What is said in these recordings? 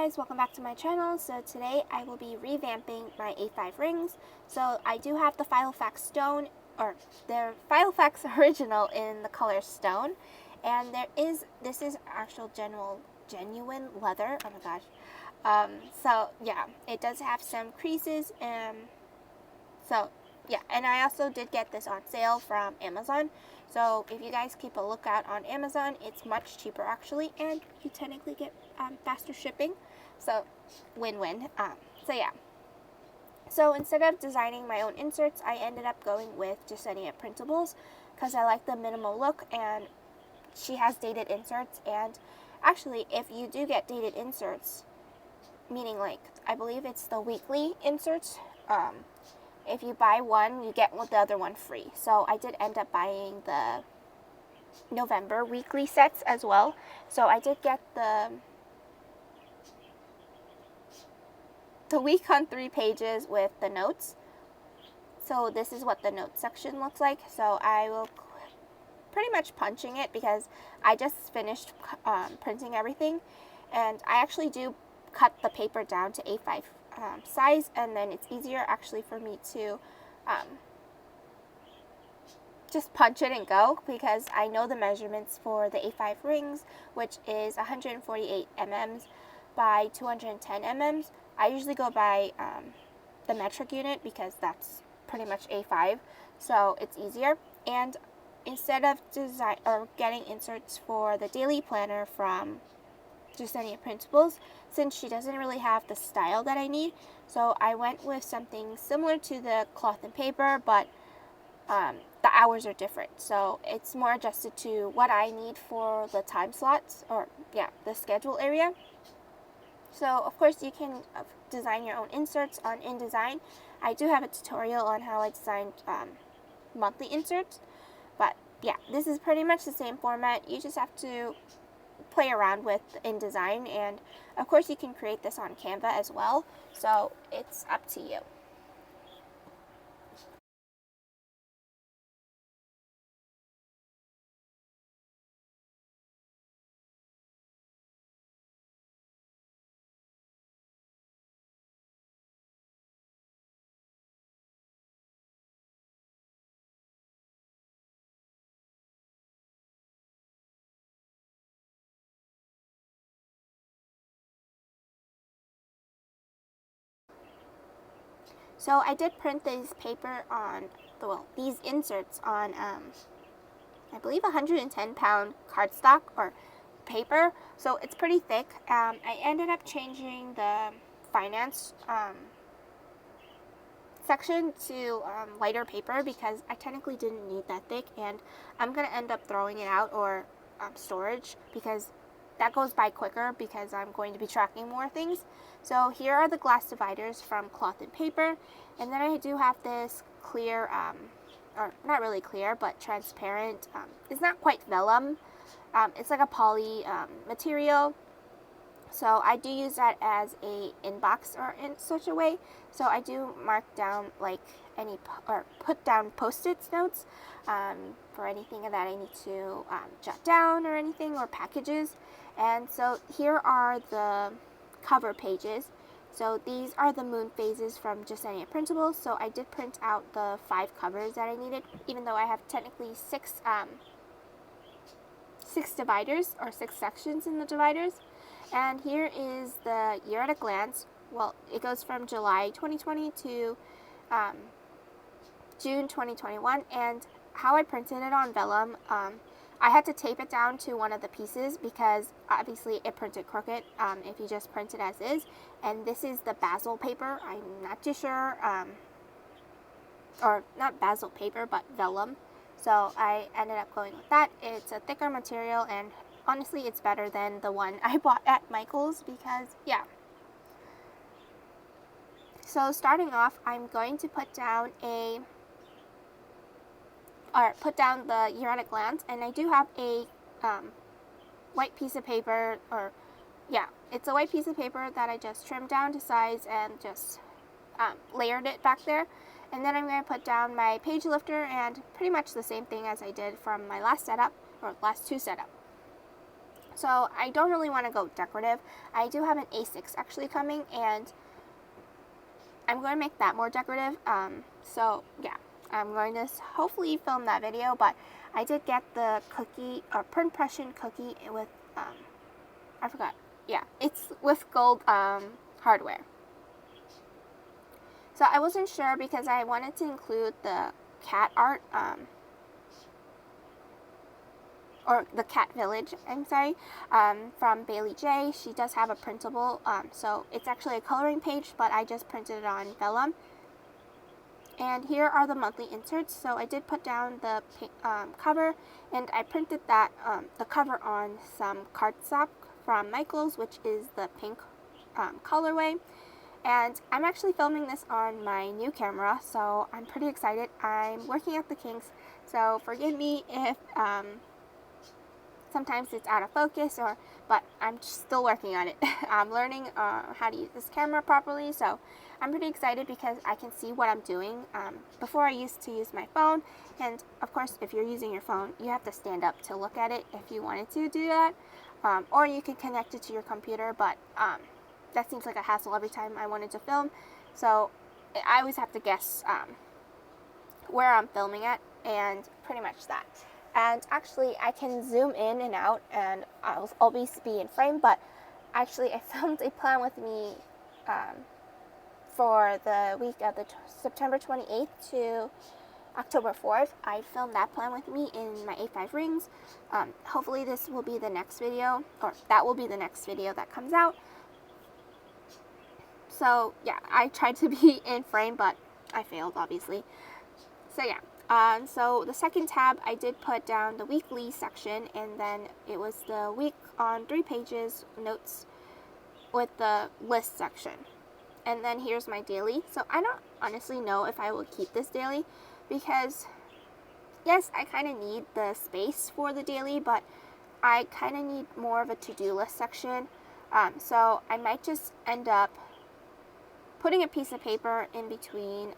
guys, welcome back to my channel. So today I will be revamping my A5 rings. So I do have the Filofax stone, or the Filofax original in the color stone, and this is actual genuine leather. Oh my gosh. So yeah, it does have some creases, and so yeah, and I also did get this on sale from Amazon. So if you guys keep a lookout on Amazon, it's much cheaper actually, and you technically get faster shipping. So win-win. So yeah. So instead of designing my own inserts, I ended up going with Jasenia Printables because I like the minimal look, and she has dated inserts. And actually, if you do get dated inserts, meaning like I believe it's the weekly inserts, if you buy one, you get the other one free. So I did end up buying the November weekly sets as well. So I did get the week on 3 pages with the notes. So this is what the notes section looks like. So I will pretty much punching it because I just finished printing everything, and I actually do cut the paper down to A5 size, and then it's easier actually for me to just punch it and go, because I know the measurements for the A5 rings, which is 148 mm by 210 mm. I usually go by the metric unit because that's pretty much A5, so it's easier. And instead of getting inserts for the daily planner from Jasenia Printables, since she doesn't really have the style that I need, so I went with something similar to the cloth and paper, but the hours are different, so it's more adjusted to what I need for the time slots, or yeah, the schedule area. So of course you can design your own inserts on InDesign. I do have a tutorial on how I designed monthly inserts, but yeah, this is pretty much the same format. You just have to play around with InDesign, and of course you can create this on Canva as well, so it's up to you. So I did print these these inserts on I believe 110-pound cardstock or paper, so it's pretty thick. I ended up changing the finance section to lighter paper because I technically didn't need that thick, and I'm going to end up throwing it out or storage because that goes by quicker because I'm going to be tracking more things. So here are the glass dividers from cloth and paper, and then I do have this clear, or not really clear, but transparent, it's not quite vellum, it's like a poly material. So I do use that as a inbox or in such a way. So I do mark down like put down post-it notes for anything that I need to jot down or anything, or packages. And so here are the cover pages. So these are the moon phases from Jasenia Printables. So I did print out the 5 covers that I needed, even though I have technically 6 dividers, or 6 sections in the dividers. And here is the year at a glance. Well, it goes from July 2020 to June 2021, and how I printed it on vellum, I had to tape it down to one of the pieces because obviously it printed crooked if you just print it as is. And this is the basil paper. I'm not too sure, or not basil paper, but vellum. So I ended up going with that. It's a thicker material, and honestly it's better than the one I bought at Michael's because yeah. So starting off, I'm going to put down the year at a glance, and I do have a white piece of paper, or yeah, it's a white piece of paper that I just trimmed down to size and just layered it back there. And then I'm going to put down my page lifter, and pretty much the same thing as I did from my last setup, or last 2 setups. So I don't really want to go decorative. I do have an A6 actually coming, and I'm going to make that more decorative. So yeah, I'm going to hopefully film that video, but I did get the cookie, or print impression cookie with, I forgot. Yeah, it's with gold hardware. So I wasn't sure because I wanted to include the cat art, or the cat village, I'm sorry, from Bailey J. She does have a printable, so it's actually a coloring page, but I just printed it on vellum. And here are the monthly inserts. So I did put down the cover, and I printed that the cover on some cardstock from Michaels, which is the pink colorway. And I'm actually filming this on my new camera, so I'm pretty excited. I'm working out the kinks, so forgive me if sometimes it's out of focus, but I'm still working on it. I'm learning how to use this camera properly, so I'm pretty excited because I can see what I'm doing. Before I used to use my phone, and of course if you're using your phone, you have to stand up to look at it if you wanted to do that, or you can connect it to your computer, but that seems like a hassle every time I wanted to film, so I always have to guess where I'm filming at, and pretty much that. And actually I can zoom in and out, and I'll always be in frame, but actually I filmed a plan with me for the week of the September 28th to October 4th. I filmed that plan with me in my A5 rings. Hopefully this will be the next video, or that will be the next video that comes out. So yeah, I tried to be in frame, but I failed obviously. So yeah. So the second tab, I did put down the weekly section, and then it was the week on 3 pages notes with the list section. And then here's my daily. So I don't honestly know if I will keep this daily, because yes, I kind of need the space for the daily, but I kind of need more of a to-do list section. So I might just end up putting a piece of paper in between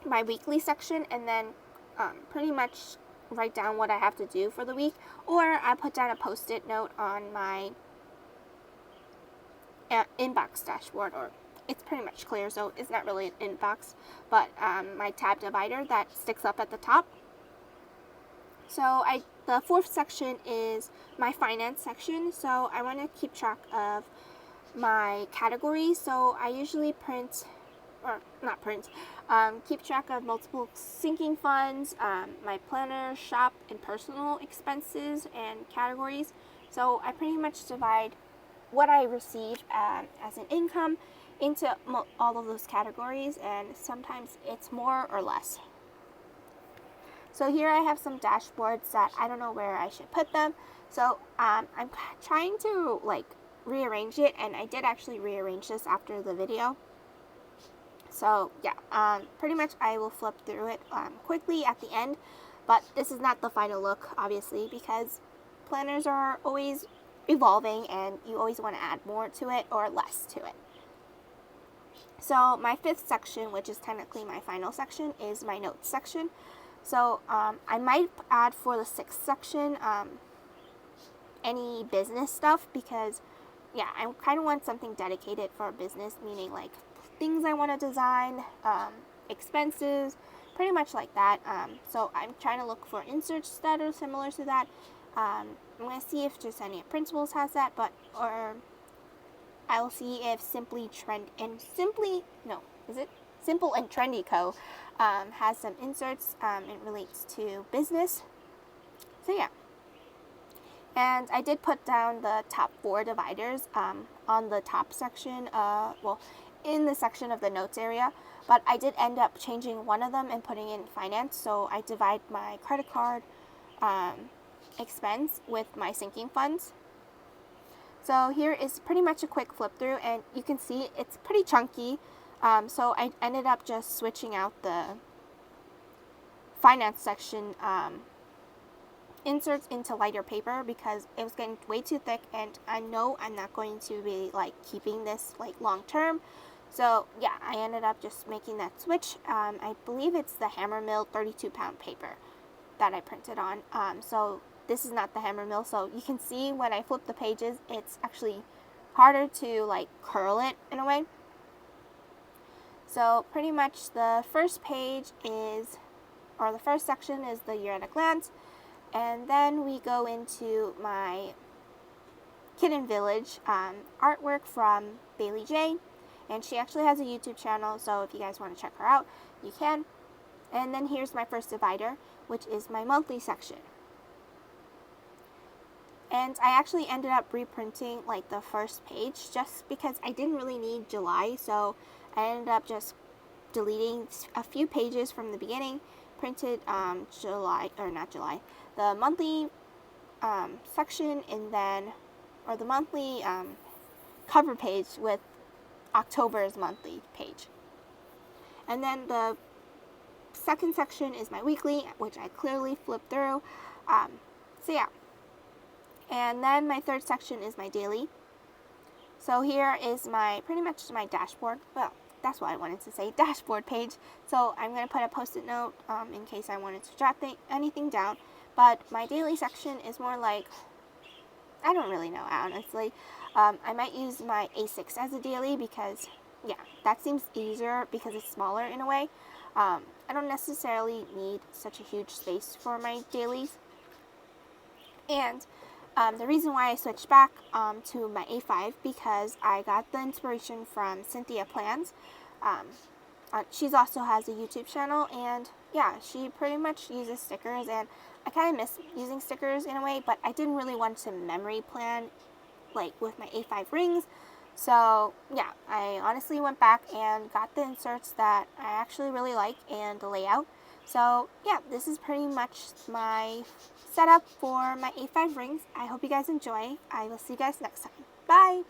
my weekly section, and then pretty much write down what I have to do for the week, or I put down a post-it note on my inbox dashboard, or it's pretty much clear, so it's not really an inbox, but my tab divider that sticks up at the top. So the fourth section is my finance section, so I want to keep track of my categories, so I usually keep track of multiple sinking funds, my planner, shop, and personal expenses and categories. So I pretty much divide what I receive as an income into all of those categories, and sometimes it's more or less. So here I have some dashboards that I don't know where I should put them. So I'm trying to rearrange it, and I did actually rearrange this after the video. So yeah, pretty much I will flip through it quickly at the end, but this is not the final look, obviously, because planners are always evolving and you always want to add more to it or less to it. So my fifth section, which is technically my final section, is my notes section. So I might add for the sixth section any business stuff, because yeah, I kind of want something dedicated for business, meaning like things I want to design, expenses, pretty much like that. So I'm trying to look for inserts that are similar to that. I'm going to see if just any Printables has that, or I'll see if Simple and Trendy Co. Has some inserts. It relates to business. So yeah. And I did put down the top 4 dividers on the top section, in the section of the notes area, but I did end up changing one of them and putting in finance, so I divide my credit card expense with my sinking funds. So here is pretty much a quick flip through, and you can see it's pretty chunky, so I ended up just switching out the finance section inserts into lighter paper because it was getting way too thick, and I know I'm not going to be keeping this long term. So yeah, I ended up just making that switch. I believe it's the Hammer Mill 32-pound paper that I printed on. So this is not the hammer mill, so you can see when I flip the pages, it's actually harder to like curl it in a way. So pretty much the first page is, or the first section is the year at a glance, and then we go into my Kitten Village artwork from Bailey J, and she actually has a YouTube channel, so if you guys want to check her out, you can. And then here's my first divider, which is my monthly section. And I actually ended up reprinting like the first page just because I didn't really need July, so I ended up just deleting a few pages from the beginning, printed the monthly section, and then, or the monthly cover page with October's monthly page. And then the second section is my weekly, which I clearly flipped through. So yeah. And then my third section is my daily. So here is pretty much my dashboard. Well, that's what I wanted to say, dashboard page. So I'm going to put a post-it note in case I wanted to jot anything down. But my daily section is more like, I don't really know, honestly. I might use my A6 as a daily because, yeah, that seems easier because it's smaller in a way. I don't necessarily need such a huge space for my dailies. And the reason why I switched back to my A5 because I got the inspiration from Cynthia Plans. She also has a YouTube channel, and yeah, she pretty much uses stickers, and I kind of miss using stickers in a way, but I didn't really want to memory plan like with my A5 rings. So yeah, I honestly went back and got the inserts that I actually really like and the layout. So yeah, this is pretty much my setup for my A5 rings. I hope you guys enjoy. I will see you guys next time. Bye!